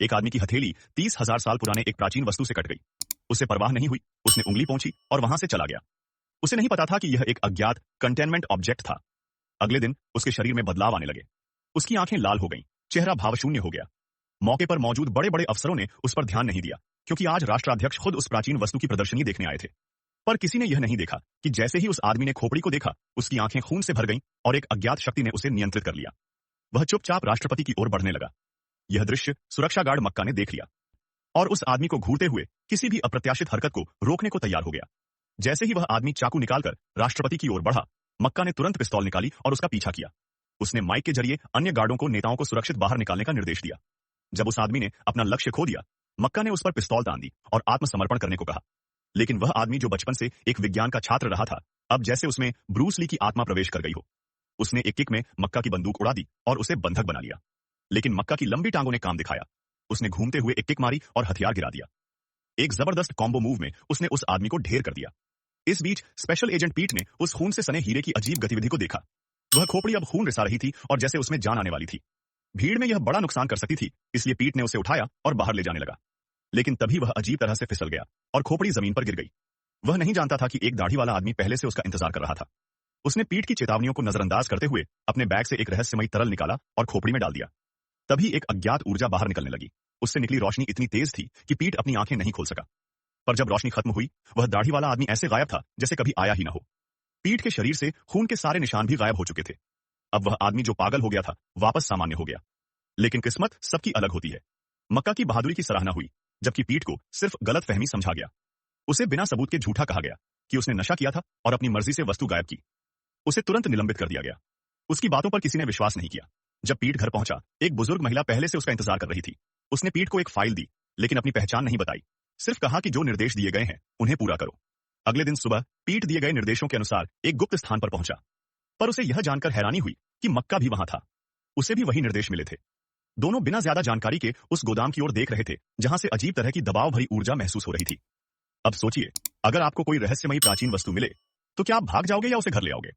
एक आदमी की हथेली 30,000 साल पुराने एक प्राचीन वस्तु से कट गई। उसे परवाह नहीं हुई, उसने उंगली पहुंची और वहां से चला गया। उसे नहीं पता था कि यह एक अज्ञात कंटेनमेंट ऑब्जेक्ट था। अगले दिन उसके शरीर में बदलाव आने लगे। उसकी आंखें लाल हो गईं, चेहरा भावशून्य हो गया। मौके पर मौजूद बड़े बड़े अफसरों ने उस पर ध्यान नहीं दिया, क्योंकि आज राष्ट्राध्यक्ष खुद उस प्राचीन वस्तु की प्रदर्शनी देखने आए थे। पर किसी ने यह नहीं देखा कि जैसे ही उस आदमी ने खोपड़ी को देखा, उसकी आंखें खून से भर गईं और एक अज्ञात शक्ति ने उसे नियंत्रित कर लिया। वह चुपचाप राष्ट्रपति की ओर बढ़ने लगा। यह दृश्य सुरक्षा गार्ड मक्का ने देख लिया और उस आदमी को घूरते हुए किसी भी अप्रत्याशित हरकत को रोकने को तैयार हो गया। जैसे ही वह आदमी चाकू निकालकर राष्ट्रपति की ओर बढ़ा, मक्का ने तुरंत पिस्तौल निकाली और उसका पीछा किया। उसने माइक के जरिए अन्य गार्डों को नेताओं को सुरक्षित बाहर निकालने का निर्देश दिया। जब उस आदमी ने अपना लक्ष्य खो दिया, मक्का ने उस पर पिस्तौल तान दी और आत्मसमर्पण करने को कहा। लेकिन वह आदमी जो बचपन से एक विज्ञान का छात्र रहा था, अब जैसे उसमें ब्रूस ली की आत्मा प्रवेश कर गई हो। उसने एक किक में मक्का की बंदूक उड़ा दी और उसे बंधक बना लिया। लेकिन मक्का की लंबी टांगों ने काम दिखाया। उसने घूमते हुए एक किक मारी और हथियार गिरा दिया। एक जबरदस्त कॉम्बो मूव में उसने उस आदमी को ढेर कर दिया। इस बीच स्पेशल एजेंट पीट ने उस खून से सने हीरे की अजीब गतिविधि को देखा। वह खोपड़ी अब खून रिसा रही थी और जैसे उसमें जान आने वाली थी। भीड़ में यह बड़ा नुकसान कर सकती थी, इसलिए पीट ने उसे उठाया और बाहर ले जाने लगा। लेकिन तभी वह अजीब तरह से फिसल गया और खोपड़ी जमीन पर गिर गई। वह नहीं जानता था कि एक दाढ़ी वाला आदमी पहले से उसका इंतजार कर रहा था। उसने पीट की चेतावनियों को नजरअंदाज करते हुए अपने बैग से एक रहस्यमयी तरल निकाला और खोपड़ी में डाल दिया। तभी एक अज्ञात ऊर्जा बाहर निकलने लगी। उससे निकली रोशनी इतनी तेज थी कि पीट अपनी आंखें नहीं खोल सका। पर जब रोशनी खत्म हुई, वह दाढ़ी वाला आदमी ऐसे गायब था जैसे कभी आया ही ना हो। पीट के शरीर से खून के सारे निशान भी गायब हो चुके थे। अब वह आदमी जो पागल हो गया था, वापस सामान्य हो गया। लेकिन किस्मत सबकी अलग होती है। मक्का की बहादुरी की सराहना हुई, जबकि पीट को सिर्फ गलतफहमी समझा गया। उसे बिना सबूत के झूठा कहा गया कि उसने नशा किया था और अपनी मर्जी से वस्तु गायब की। उसे तुरंत निलंबित कर दिया गया। उसकी बातों पर किसी ने विश्वास नहीं किया। जब पीट घर पहुंचा, एक बुजुर्ग महिला पहले से उसका इंतजार कर रही थी। उसने पीट को एक फाइल दी, लेकिन अपनी पहचान नहीं बताई। सिर्फ कहा कि जो निर्देश दिए गए हैं उन्हें पूरा करो। अगले दिन सुबह पीट दिए गए निर्देशों के अनुसार एक गुप्त स्थान पर पहुंचा। पर उसे यह जानकर हैरानी हुई कि मक्का भी वहां था। उसे भी वही निर्देश मिले थे। दोनों बिना ज्यादा जानकारी के उस गोदाम की ओर देख रहे थे, जहां से अजीब तरह की दबाव भरी ऊर्जा महसूस हो रही थी। अब सोचिए, अगर आपको कोई रहस्यमयी प्राचीन वस्तु मिले, तो क्या आप भाग जाओगे या उसे घर ले आओगे?